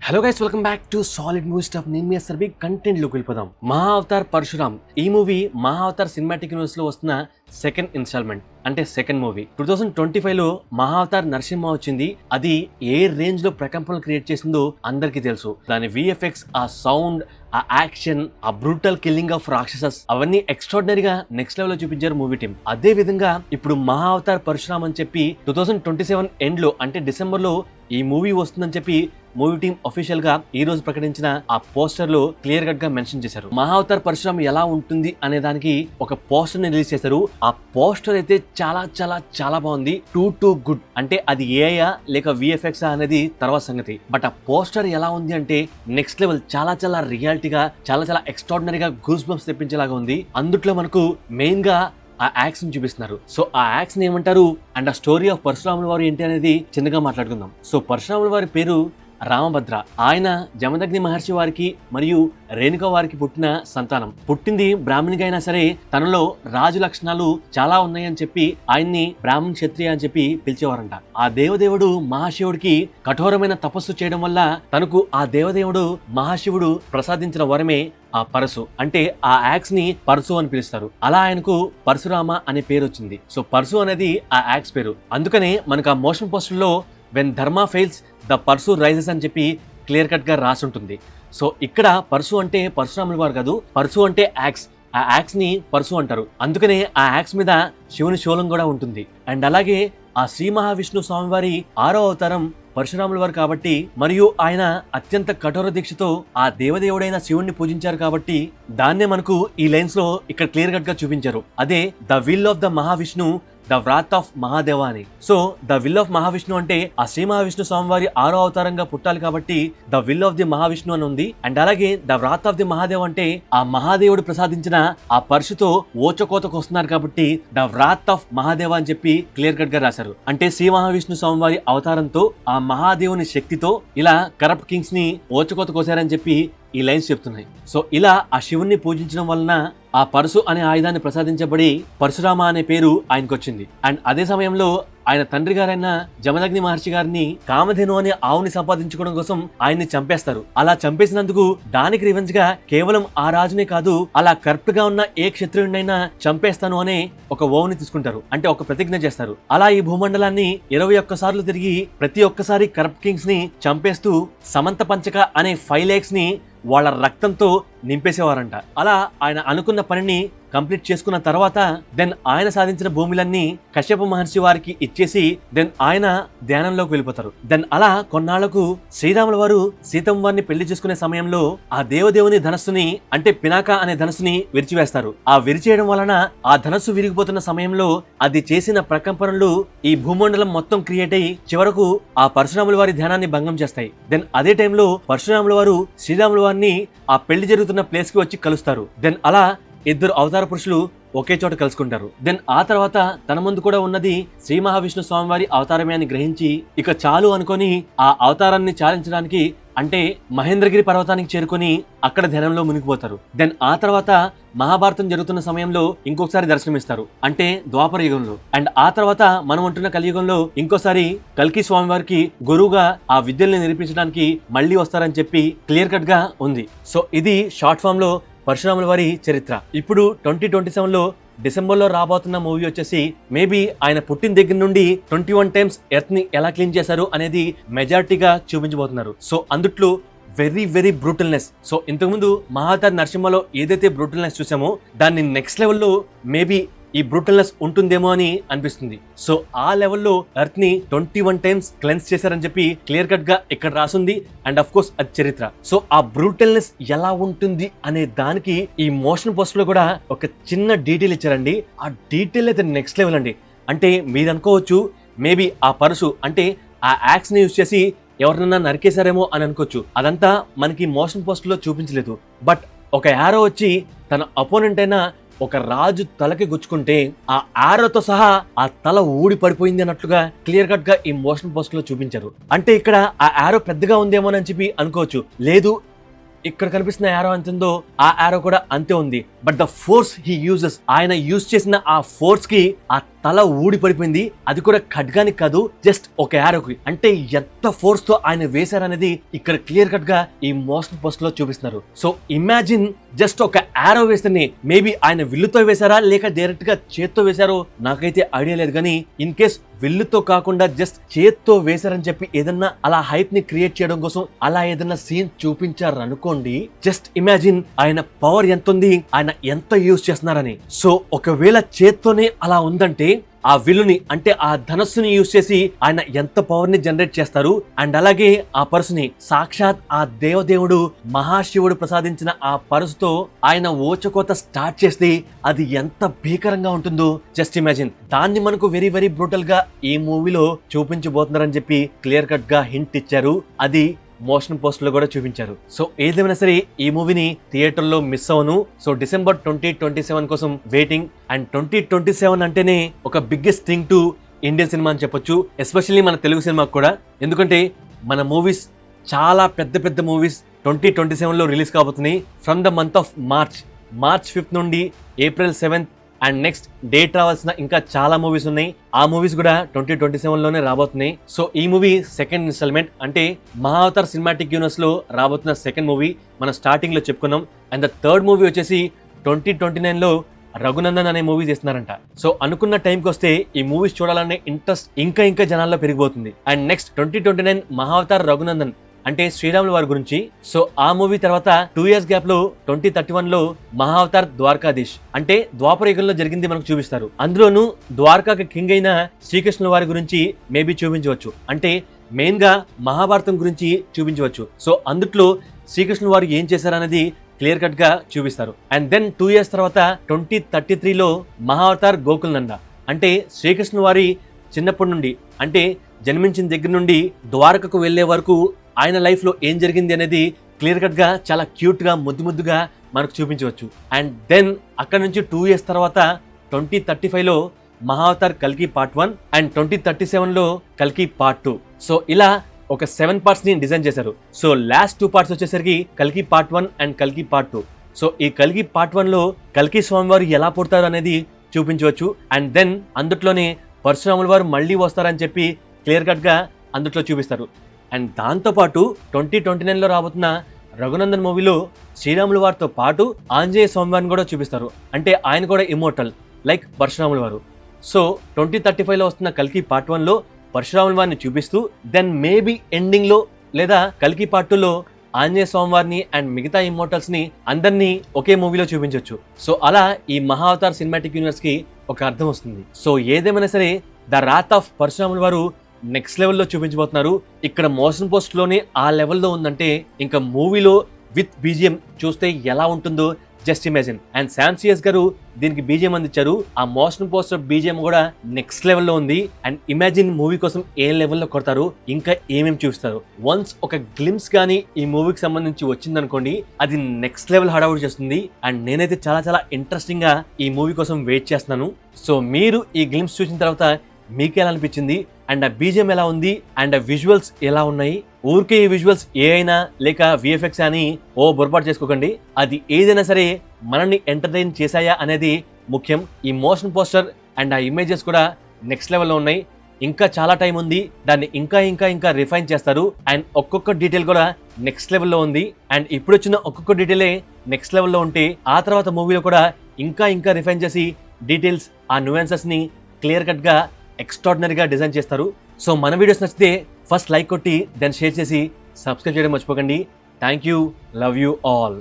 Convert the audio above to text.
Hello guys, welcome back to solid movie stuff. నేను మీ SRB content లోకి వెళ్ళిపోదాం. మహా అవతార్ పరశురామ్ ఈ మూవీ మహా అవతార్ సినిమాటిక్ యూనివర్స్ లో వస్తున్న సెకండ్ ఇన్స్టాల్మెంట్, అంటే సెకండ్ మూవీ. 2025 లో మహా అవతార్ నరసింహ వచ్చింది. అది ఏ రేంజ్ లో ప్రకంపనలు క్రియేట్ చేసిందో అందరికీ తెలుసు. దాని విఎఫ్ఎక్స్, ఆ సౌండ్, ఆ యాక్షన్, ఆ బ్రూటల్ కిల్లింగ్ ఆఫ్ రాక్షసస్ అవన్నీ ఎక్స్ట్రాడినరీగా నెక్స్ట్ లెవెల్ లో చూపించారు మూవీ టీమ్. అదే విధంగా ఇప్పుడు మహా అవతార్ పరశురామ్ అని చెప్పి 2027 ఎండ్ లో, అంటే డిసెంబర్ లో ఈ మూవీ వస్తుందని చెప్పి మూవీ టీమ్ అఫీషియల్ గా ఈ రోజు ప్రకటించిన ఆ పోస్టర్ లో క్లియర్ కట్ గా మెన్షన్ చేశారు. మహా అవతార్ పరశురామ్ ఎలా ఉంటుంది అనే దానికి ఒక పోస్టర్ ని రిలీజ్ చేశారు. ఆ పోస్టర్ అయితే చాలా చాలా చాలా బాగుంది. Too good. అంటే అది ఏఐయా లేక విఎఫ్ఎక్స్ అనేది తర్వాత సంగతి. బట్ ఆ పోస్టర్ ఎలా ఉంది అంటే నెక్స్ట్ లెవెల్, చాలా చాలా రియాలిటీగా, చాలా చాలా ఎక్స్ట్రాడినరీగా గూస్ బంప్స్ తెప్పించేలాగా ఉంది. అందుట్లో మనకు మెయిన్ గా ఆ యాక్స్ ని చూపిస్తున్నారు. సో ఆ యాక్స్ ని ఏమంటారు అండ్ ఆ స్టోరీ ఆఫ్ పరశురాముల వారు ఏంటి అనేది చిన్నగా మాట్లాడుకుందాం. సో పరశురాముల వారి పేరు రామభద్ర. ఆయన జమదగ్ని మహర్షి వారికి మరియు రేణుక వారికి పుట్టిన సంతానం. పుట్టింది బ్రాహ్మణిగా అయినా సరే తనలో రాజు లక్షణాలు చాలా ఉన్నాయని చెప్పి ఆయన్ని బ్రాహ్మణ్ క్షత్రియ అని చెప్పి పిలిచేవారంట. ఆ దేవదేవుడు మహాశివుడికి కఠోరమైన తపస్సు చేయడం వల్ల తనకు ఆ దేవదేవుడు మహాశివుడు ప్రసాదించిన వరమే ఆ పరశు. అంటే ఆ యాక్స్ ని పరశు అని పిలుస్తారు. అలా ఆయనకు పరశురామ అనే పేరు వచ్చింది. సో పరశు అనేది ఆ యాక్స్ పేరు. అందుకనే మనకు ఆ మోషన్ పోస్టర్ లో వెన్ ధర్మ ఫెయిల్స్ ద పర్సు రైజెస్ అని చెప్పి క్లియర్ కట్ గా రాసి ఉంటుంది. సో ఇక్కడ పరశు అంటే పరశురాముల వారు కాదు, పరశు అంటే యాక్స్. ఆ యాక్స్ ని పరశు అంటారు. అందుకనే ఆ యాక్స్ మీద శివుని శూలం కూడా ఉంటుంది. అండ్ అలాగే ఆ శ్రీ మహావిష్ణు స్వామివారి 6వ అవతారం పరశురాముల వారు కాబట్టి, మరియు ఆయన అత్యంత కఠోర దీక్షతో ఆ దేవదేవుడైన శివుణ్ణి పూజించారు కాబట్టి దాన్నే మనకు ఈ లైన్స్ లో ఇక్కడ క్లియర్ కట్ గా చూపించారు. అదే the will of the Mahavishnu, the wrath of Mahadeva అని. So the will of Mahavishnu అంటే ఆ శ్రీ మహావిష్ణు స్వామివారి 6వ అవతారంగా పుట్టాలి కాబట్టి the will of the Mahavishnu అని ఉంది. అండ్ అలాగే the wrath of the Mahadev అంటే ఆ మహాదేవుడు ప్రసాదించిన ఆ పరశుతో ఓచకోతకు వస్తున్నారు కాబట్టి ద వ్రాత్ ఆఫ్ మహాదేవ అని చెప్పి క్లియర్ కట్ గా రాశారు. అంటే శ్రీ మహావిష్ణు స్వామివారి అవతారంతో ఆ మహాదేవుని శక్తితో ఇలా కరప్ట్ కింగ్స్ ని ఓచకోత కోసారని చెప్పి ఈ లైన్స్ చెప్తున్నాయి. సో ఇలా ఆ శివుణ్ణి పూజించడం వలన ఆ పరశు అనే ఆయుధాన్ని ప్రసాదించబడి పరశురామ అనే పేరు ఆయనకు వచ్చింది. అండ్ అదే సమయంలో ఆయన తండ్రి గారైన జమదగ్ని మహర్షి గారిని కామధేను అనే ఆవుని సంపాదించుకోవడం కోసం ఆయన్ని చంపేస్తారు. అలా చంపేసినందుకు దానికి రివెంజ్ గా కేవలం ఆ రాజునే కాదు, అలా కరెక్ట్ గా ఉన్న ఏ క్షత్రియుడినైనా చంపేస్తాను అనే ఒక ఓవుని తీసుకుంటారు. అంటే ఒక ప్రతిజ్ఞ చేస్తారు. అలా ఈ భూమండలాన్ని 21 సార్లు తిరిగి ప్రతి ఒక్కసారి కరప్ట్ కింగ్స్ ని చంపేస్తూ సమంత పంచక అనే 5 లేక్స్ ని వాళ్ళ రక్తంతో నింపేసేవారంట. అలా ఆయన అనుకున్న పనిని కంప్లీట్ చేసుకున్న తర్వాత దెన్ ఆయన సాధించిన భూములన్నీ కశ్యప మహర్షి వారికి ఇచ్చేసి దెన్ ఆయన ధ్యానంలోకి వెళ్ళిపోతారు. దెన్ అలా కొన్నాళ్లకు శ్రీరాముల వారు సీతమ్మ వారిని పెళ్లి చేసుకునే సమయంలో ఆ దేవదేవుని ధనస్సుని, అంటే పినాక అనే ధనస్సుని విరిచివేస్తారు. ఆ విరిచేయడం వలన ఆ ధనస్సు విరిగిపోతున్న సమయంలో అది చేసిన ప్రకంపనలు ఈ భూమండలం మొత్తం క్రియేట్ అయ్యి చివరకు ఆ పరశురాముల వారి ధ్యానాన్ని భంగం చేస్తాయి. దెన్ అదే టైంలో పరశురాముల వారు శ్రీరాముల వారిని ఆ పెళ్లి జరుగుతున్న ప్లేస్ కి వచ్చి కలుస్తారు. దెన్ అలా ఇద్దరు అవతార పురుషులు ఒకే చోట కలుసుకుంటారు. దెన్ ఆ తర్వాత తన ముందు కూడా ఉన్నది శ్రీ మహావిష్ణు స్వామివారి అవతారమే అని గ్రహించి ఇక చాలు అనుకొని ఆ అవతారాన్ని చాలించడానికి, అంటే మహేంద్రగిరి పర్వతానికి చేరుకొని అక్కడ ధ్యానంలో మునిగిపోతారు. దెన్ ఆ తర్వాత మహాభారతం జరుగుతున్న సమయంలో ఇంకొకసారి దర్శనమిస్తారు, అంటే ద్వాపర యుగంలో. అండ్ ఆ తర్వాత మనం ఉంటున్న కలియుగంలో ఇంకోసారి కల్కి స్వామి వారికి గురువుగా ఆ విద్యల్ని నేర్పించడానికి మళ్ళీ వస్తారని చెప్పి క్లియర్ కట్ గా ఉంది. సో ఇది షార్ట్ ఫామ్ లో పరశురాముల వారి చరిత్ర. ఇప్పుడు 2027 లో డిసెంబర్ లో రాబోతున్న మూవీ వచ్చేసి మేబీ ఆయన పుట్టిన దగ్గర నుండి 21 టైమ్స్ ఎర్త్ ని ఎలా క్లీన్ చేశారు అనేది మెజారిటీగా చూపించబోతున్నారు. సో అందుట్లో వెరీ వెరీ బ్రూటల్నెస్. సో ఇంతకుముందు మహావతార్ నరసింహలో ఏదైతే బ్రూటల్నెస్ చూసామో దాన్ని నెక్స్ట్ లెవెల్లో మేబీ ఈ బ్రూటల్నెస్ ఉంటుందేమో అని అనిపిస్తుంది. సో ఆ లెవెల్లో ఎర్త్ ని 21 టైమ్స్ క్లెన్స్ చేశారని చెప్పి క్లియర్ కట్ గా ఇక్కడ రాసుంది. అండ్ అఫ్ కోర్స్ అది చరిత్ర. సో ఆ బ్రూటల్నెస్ ఎలా ఉంటుంది అనే దానికి ఈ మోషన్ పోస్ట్ లో కూడా ఒక చిన్న డీటెయిల్ ఇచ్చారండి. ఆ డీటెయిల్ అయితే నెక్స్ట్ లెవెల్ అండి. అంటే మీరు అనుకోవచ్చు మేబీ ఆ పరశు అంటే ఆ యాక్స్ ని యూజ్ చేసి ఎవరినన్నా నరికేశారేమో అని అనుకోవచ్చు. అదంతా మనకి మోషన్ పోస్ట్ లో చూపించలేదు. బట్ ఒక యారో వచ్చి తన అపోనెంట్ అయినా ఒక రాజు తలకి గుచ్చుకుంటే ఆ ఆరోతో సహా ఆ తల ఊడి పడిపోయింది అన్నట్లుగా క్లియర్ కట్ గా ఈ మోషన్ పోస్ట్ లో చూపించారు. అంటే ఇక్కడ ఆ ఆరో పెద్దగా ఉందేమోనని చెప్పి అనుకోవచ్చు. లేదు, ఇక్కడ కనిపిస్తున్న యారో ఎంత ఉందో ఆ యారో కూడా అంతే ఉంది. But the force he uses, ఆయన యూజ్ చేసిన ఆ ఫోర్స్ కి ఆ తల ఊడి పడిపోయింది, అది కూడా ఖడ్గానికి కాదు జస్ట్ ఒక యారోకి. అంటే ఎంత ఫోర్స్ తో ఆయన వేశారనేది ఇక్కడ క్లియర్ కట్ గా ఈ మోషన్ పోస్ట్ లో చూపిస్తున్నారు. సో ఇమాజిన్ జస్ట్ ఒక యారో వేస్తేనే మేబీ ఆయన విల్లుతో వేశారా లేక డైరెక్ట్ గా చేత్తో వేశారో నాకైతే ఐడియా లేదు, కానీ ఇన్ కేస్ విల్లుతో కాకుండా జస్ట్ చేత్తో వేశారని చెప్పి ఏదన్నా అలా హైప్ ని క్రియేట్ చేయడం కోసం అలా ఏదన్నా సీన్ చూపించారు అనుకోండి, జస్ట్ ఇమాజిన్ ఆయన పవర్ ఎంత ఉంది, ఆయన ఎంత యూజ్ చేస్తున్నారని. సో ఒకవేళ చేత్తోనే అలా ఉందంటే ఆ విల్లుని అంటే ఆ ధనస్సుని యూజ్ చేసి ఆయన ఎంత పవర్ ని జనరేట్ చేస్తారు. అండ్ అలాగే ఆ పరుసుని సాక్షాత్ ఆ దేవదేవుడు మహాశివుడు ప్రసాదించిన ఆ పరుసుతో ఆయన ఓచకోత స్టార్ట్ చేస్తే అది ఎంత భీకరంగా ఉంటుందో జస్ట్ ఇమాజిన్. దాన్ని మనకు వెరీ వెరీ బ్రూటల్ గా ఈ మూవీలో చూపించబోతున్నారని చెప్పి క్లియర్ కట్ గా హింట్ ఇచ్చారు. అది మోషన్ పోస్ట్ లో కూడా చూపించారు. సో ఏదేమైనా సరే ఈ మూవీని థియేటర్ లో మిస్ అవను. సో డిసెంబర్ 2027 కోసం వెయిటింగ్. అండ్ 2027 అంటేనే ఒక biggest thing to Indian cinema అని చెప్పొచ్చు, ఎస్పెషల్లీ మన తెలుగు సినిమాకు కూడా. ఎందుకంటే మన మూవీస్ చాలా పెద్ద పెద్ద మూవీస్ 2027లో రిలీజ్ కాబోతున్నాయి. From the month of March 5th నుండి April 7th and next date రావాల్సిన ఇంకా చాలా మూవీస్ ఉన్నాయి. ఆ మూవీస్ కూడా 2027లోనే రాబోతున్నాయి. సో ఈ మూవీ సెకండ్ ఇన్స్టాల్మెంట్, అంటే మహావతార్ సినిమాటిక్ యూనివర్స్ లో రాబోతున్న సెకండ్ మూవీ మనం స్టార్టింగ్ లో చెప్పుకున్నాం. అండ్ ద థర్డ్ మూవీ వచ్చేసి 2029లో రఘునందన్ అనే మూవీ చేస్తున్నారంట. సో అనుకున్న టైంకి వస్తే ఈ మూవీస్ చూడాలనే ఇంట్రెస్ట్ ఇంకా జనాల్లో పెరిగిపోతుంది. అండ్ నెక్స్ట్ 2029 మహావతార్ రఘునందన్ అంటే శ్రీరాముల వారి గురించి. సో ఆ మూవీ తర్వాత 2 years గ్యాప్ లో 2031లో మహావతార్ ద్వారకాధీష్ అంటే ద్వాపర యుగంలో జరిగింది మనకు చూపిస్తారు. అందులోనూ ద్వారకాకి కింగ్ అయిన శ్రీకృష్ణుల వారి గురించి మేబీ చూపించవచ్చు, అంటే మెయిన్ గా మహాభారతం గురించి చూపించవచ్చు. సో అందుట్లో శ్రీకృష్ణుల వారు ఏం చేశారనేది క్లియర్ కట్ గా చూపిస్తారు. అండ్ దెన్ 2 years తర్వాత 2033లో మహావతార్ గోకుల్ నంద అంటే శ్రీకృష్ణుల వారి చిన్నప్పటి నుండి అంటే జన్మించిన దగ్గర నుండి ద్వారకకు వెళ్లే వరకు ఆయన లైఫ్ లో ఏం జరిగింది అనేది క్లియర్ కట్ గా చాలా క్యూట్ గా ముద్దుగా మనకు చూపించవచ్చు. అండ్ దెన్ అక్కడ నుంచి 2 years తర్వాత 2035లో మహావతార్ కల్కి పార్ట్ 1 అండ్ 2037లో కల్కి పార్ట్ 2. సో ఇలా ఒక 7 parts ని డిజైన్ చేశారు. సో లాస్ట్ 2 parts వచ్చేసరికి కల్కి పార్ట్ 1 అండ్ కల్కి పార్ట్ 2. సో ఈ కల్కి పార్ట్ 1లో కల్కి స్వామి వారు ఎలా పుడతారు అనేది చూపించవచ్చు. అండ్ దెన్ అందుట్లోనే పరశురాముల వారు మళ్ళీ వస్తారని చెప్పి క్లియర్ కట్ గా అందుట్లో చూపిస్తారు. అండ్ దాంతోపాటు 2029లో రాబోతున్న రఘునందన్ మూవీలో శ్రీరాముల వారితో పాటు ఆంజనేయ స్వామివారిని కూడా చూపిస్తారు, అంటే ఆయన కూడా ఇమ్మోర్టల్ లైక్ పరశురాముల వారు. సో 2035లో వస్తున్న కల్కి పార్ట్ 1లో పరశురాముల వారిని చూపిస్తూ దెన్ మేబీ ఎండింగ్ లో లేదా కల్కి పార్ట్ 2లో ఆంజనేయ స్వామివారిని అండ్ మిగతా ఇమ్మోర్టల్స్ ని అందరినీ ఒకే మూవీలో చూపించవచ్చు. సో అలా ఈ మహావతార్ సినిమాటిక్ యూనివర్స్ కి ఒక అర్థం వస్తుంది. సో ఏదేమైనా సరే ద రాత్ ఆఫ్ పరశురాముల వారు నెక్స్ట్ లెవెల్లో చూపించబోతున్నారు. ఇక్కడ మోషన్ పోస్ట్ లోనే ఆ లెవెల్లో ఉందంటే ఇంకా మూవీలో విత్ బీజిఎం చూస్తే ఎలా ఉంటుందో జస్ట్ ఇమాజిన్. అండ్ శామ్సియస్ గారు దీనికి బీజిఎం అందించారు. ఆ మోషన్ పోస్టర్ బీజిఎం కూడా నెక్స్ట్ లెవెల్లో ఉంది. అండ్ ఇమాజిన్ మూవీ కోసం ఏ లెవెల్లో కొడతారు, ఇంకా ఏమేమి చూపిస్తారు. వన్స్ ఒక గ్లిమ్స్ కానీ ఈ మూవీకి సంబంధించి వచ్చిందనుకోండి, అది నెక్స్ట్ లెవెల్ హడావుడి చేస్తుంది. అండ్ నేనైతే చాలా ఇంట్రెస్టింగ్ గా ఈ మూవీ కోసం వెయిట్ చేస్తున్నాను. సో మీరు ఈ గ్లిమ్స్ చూసిన తర్వాత మీకు ఎలా అనిపించింది, అండ్ ఆ బీజిఎం ఎలా ఉంది, అండ్ ఆ విజువల్స్ ఎలా ఉన్నాయి? ఊరికే ఈ విజువల్స్ ఏ అయినా లేక విఎఫ్ఎక్స్ అని బొరపాటు చేసుకోకండి. అది ఏదైనా సరే మనల్ని ఎంటర్టైన్ చేశాయా అనేది ముఖ్యం. ఈ మోషన్ పోస్టర్ అండ్ ఆ ఇమేజెస్ కూడా నెక్స్ట్ లెవెల్లో ఉన్నాయి. ఇంకా చాలా టైం ఉంది, దాన్ని ఇంకా రిఫైన్ చేస్తారు. అండ్ ఒక్కొక్క డీటెయిల్ కూడా నెక్స్ట్ లెవెల్లో ఉంది. అండ్ ఇప్పుడు వచ్చిన ఒక్కొక్క డీటెయిలే నెక్స్ట్ లెవెల్లో ఉంటే ఆ తర్వాత మూవీలో కూడా ఇంకా రిఫైన్ చేసి డీటెయిల్స్ ఆ న్యూయెన్సెస్ ని క్లియర్ కట్ గా ఎక్స్ట్రాడినరీగా డిజైన్ చేస్తారు. సో మన వీడియోస్ నచ్చితే ఫస్ట్ లైక్ కొట్టి దెన్ షేర్ చేసి సబ్స్క్రైబ్ చేయడం మర్చిపోకండి. Thank you, love you all.